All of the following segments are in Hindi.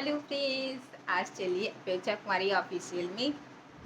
हेलो फ्रेंड्स, आज चलिए अपेक्षा कुमारी ऑफिशियल में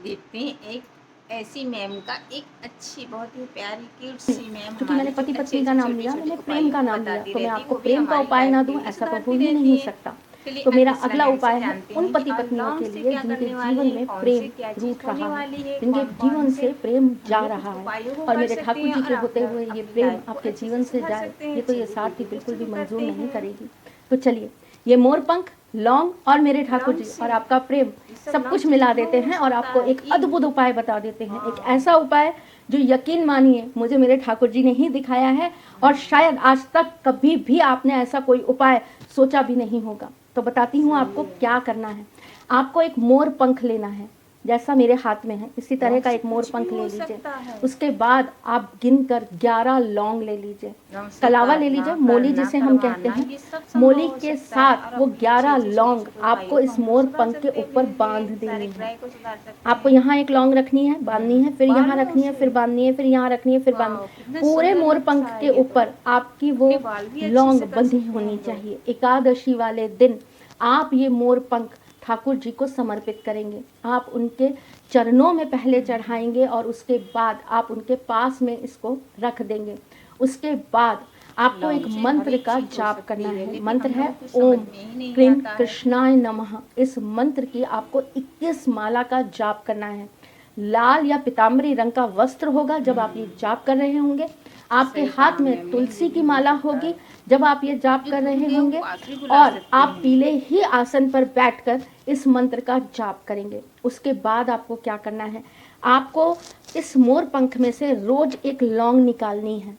देखते हैं एक ऐसी मैम का एक अच्छी बहुत ही प्यारी क्यूट सी मैम क्योंकि हमारी मैंने जो पति अच्छे पत्नी का अच्छे नाम छोटे लिया, छोटे मैंने प्रेम उपायों का को नाम लिया, बताती तो मैं रहती है, आपको वो भी प्रेम का हमारी उपाय लाइफ ना के दूं लिए ऐसा तो हो सुधारती ही रहती नहीं है। सकता। चलिए तो आज मेरा मिस अगला मैम से उपाय है जानते उन हैं कि पति आज पत्नियों के लॉन्ग से लिए क्या जिनके करने वाले जीवन हैं, में कौन से प्रेम क्या चीज़ रूठ होने रहा है, वाली है, जिनके कौन कौन जीवन से से प्रेम हम जा लोग रहा कुछ है उपायों को और कर मेरे सकते ठाकुर हैं जी और के होते हुए ये अपनी प्रेम लाइफ को आपके अच्छे से जीवन से सुधार जाए, सकते हैं। ये तो ये चलिए सारथी वीडियो को बिल्कुल भी शुरू मंजूर करते नहीं हैं। करेगी। तो चलिए, ये मोरपंख, लौंग और मेरे ठाकुर लॉन्ग जी से और आपका प्रेम ये सब सब लॉन्ग कुछ से मिला कहाँ देते हो हैं और सकता आपको है एक ये? अद्भुत उपाय बता देते हैं। एक हाँ, ऐसा उपाय जो यकीन मानिए मुझे मेरे ठाकुर जी ने ही दिखाया है और शायद आज तक कभी भी आपने ऐसा कोई उपाय सोचा भी नहीं होगा। तो बताती हूँ सही आपको है। क्या करना है। आपको एक मोर पंख लेना है, जैसा मेरे हाथ में है इसी तरह लॉन्ग का से एक मोर कुछ भी पंख ले हो लीजिए। सकता है। उसके बाद आप गिनकर 11 लौंग ले लीजिए, लॉन्ग से कलावा ले काटना, लीजिए, मोली करना, जिसे हम कहते करवाना हैं। ये सब संभव मोली हो के सकता है और साथ वो अपने 11 अच्छे-अच्छे लौंग छोटे-छोटे आपको उपायों को इस हम लोग मोर सुधार पंख के सकते हैं। ऊपर धीरे-धीरे बांध देनी सारे है। ग्रह को सुधार सकते आपको हैं। यहाँ एक लौंग रखनी है, बांधनी है, फिर यहाँ बालों रखनी है, फिर से बांधनी है, फिर यहाँ रखनी है, फिर बांधनी वाओ! है। कितना पूरे सुंदर मोर लुक सा पंख है के ये तो। ऊपर आपकी वो अपने बाल भी अच्छे लौंग से कर बंधी सकते हैं होनी हम लोग। चाहिए। एकादशी वाले दिन आप ये मोर पंख ठाकुर जी को समर्पित करेंगे। आप उनके चरणों में पहले चढ़ाएंगे और उसके बाद आप उनके पास में इसको रख देंगे। उसके बाद आपको एक लौंग से हर मंत्र एक का चीज़ हो जाप सकती करना है, है। लेकिन मंत्र हम है लोगों को समझ ओम में ही नहीं क्रीं आता है। कृष्णाय नमः। इस मंत्र की आपको 21 माला का जाप करना है। लाल या पीताम्बरी रंग का वस्त्र होगा जब आप ये जाप कर रहे होंगे। आपके सही हाथ कहा में मैम ने, ये तुलसी की भी हो माला सकता होगी है। जब आप ये जाप जो कर दूर रहे गए वो होंगे पास भी बुला और सकते आप हैं। पीले ही आसन पर बैठकर इस मंत्र का जाप करेंगे। उसके बाद आपको क्या करना है, आपको इस मोर पंख में से रोज एक लौंग निकालनी है,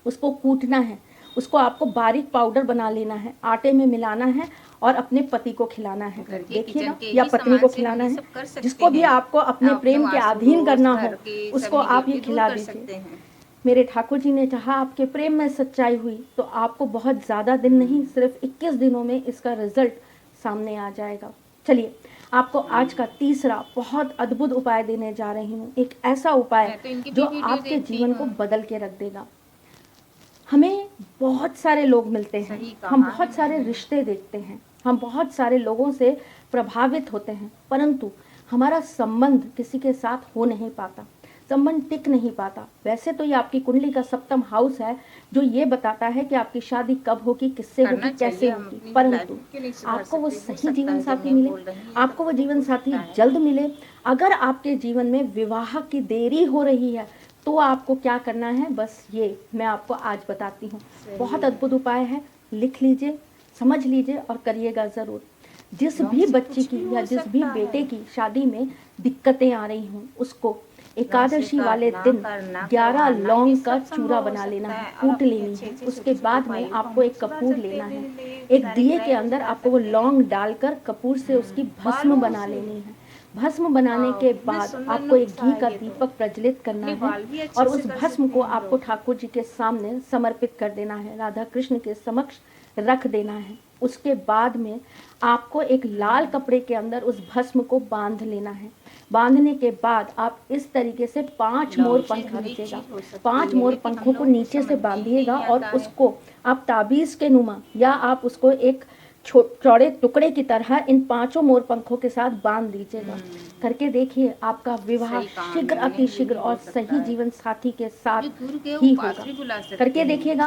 उसको कूटना है, उसको आपको बारीक पाउडर बना लेना है, आटे में मिलाना है और अपने पति को खिलाना है। घर के किचन देखिएगा, के या ही पत्नी सामान को से हम खिलाना ये है। सब कर सकते जिसको भी हैं। आपको अपने अपने प्रेम के वाशरूम अधीन डोर्स, करना हो घर के सब उसको आप ये नेगेटिव दूर खिला कर दीजिए। सकते हैं। मेरे ठाकुर जी ने चाहा आपके प्रेम में सच्चाई हुई तो आपको बहुत ज़्यादा दिन नहीं, सिर्फ 21 दिनों में इसका रिजल्ट सामने आ जाएगा। चलिए, आपको आज का तीसरा बहुत अद्भुत उपाय देने जा रही हूँ। एक ऐसा उपाय मैं तो इनकी भी जो वीडियो आपके देखती जीवन को हूँ। बदल के रख देगा। हमें बहुत सारे लोग मिलते हैं, सही हम कहा है बहुत सारे मैंने। रिश्ते देखते हैं, हम बहुत सारे लोगों से प्रभावित होते हैं, परंतु हमारा संबंध किसी के साथ हो नहीं पाता, संबंध टिक नहीं पाता। वैसे तो ये आपकी कुंडली का सप्तम हाउस है जो ये बताता है कि आपकी शादी कब होगी, किससे होगी, करना कैसे चाहिए, हम होगी, अपनी लाइफ परंतु को क्यों नहीं सुधार आपको वो सकते? हो सही सकता जीवन है, जब साथी मैम मिले, बोल रही है आपको तब वो तो जीवन हो साथी सकता है। जल्द मिले। अगर आपके जीवन में विवाह की देरी हो रही है तो आपको क्या करना है, बस ये मैं आपको आज बताती हूँ। सही बहुत है। अद्भुत उपाय है, लिख लीजिए, समझ लीजिए और करिएगा ज़रूर। जिस लॉन्ग भी से बच्ची कुछ की भी या हो जिस भी सकता है। बेटे की शादी में दिक्कतें आ रही हों उसको लॉन्ग से एकादशी वाले काटना, दिन करना, 11 करवाना ये लौंग का सब चूरा संभव हो बना लेना सकता है, है और कूट अपने लेनी है। अच्छे-अच्छे उसके छोटे-छोटे बाद में उपायों को हम आपको लोग एक सुधार कपूर सकते लेना हैं। है, धीरे-धीरे एक सारे दिए के ग्रह को अंदर सुधार आपको वो सकते हैं। लौंग डालकर कपूर से उसकी भस्म बालों बना से लेनी है। भस्म बनाने वाओ! के कितना बाद सुंदर आपको एक नुस्खा घी है का ये तो। दीपक प्रज्वलित करना अपने है बाल भी और अच्छे से उस कर भस्म सकते को हैं हम आपको लोग। ठाकुर जी के सामने समर्पित कर देना है, राधा कृष्ण के समक्ष रख देना है। उसके बाद में आपको एक लाल कपड़े के अंदर उस भस्म को बांध लेना है। बांधने के बाद आप इस तरीके से 5 मोर लॉन्ग से पंख हर एक लीजिएगा। चीज़ हो सकती 5 है, मोर लेकिन हम पंखों को लोगों को नीचे से समझ में ही बांधिएगा नहीं और आता है। उसको आप ताबीज़ के नुमा या आप उसको एक चौड़े टुकड़े की तरह इन 5 मोर पंखों के साथ बांध दीजिएगा। करके देखिए, आपका विवाह सही कहा शीघ्र मैम ने, ये अतिशीघ्र भी और हो सकता सही है। जीवन साथी के साथ जो दूर गए वो ही पास होगा। भी बुला सकते करके हैं। देखिएगा।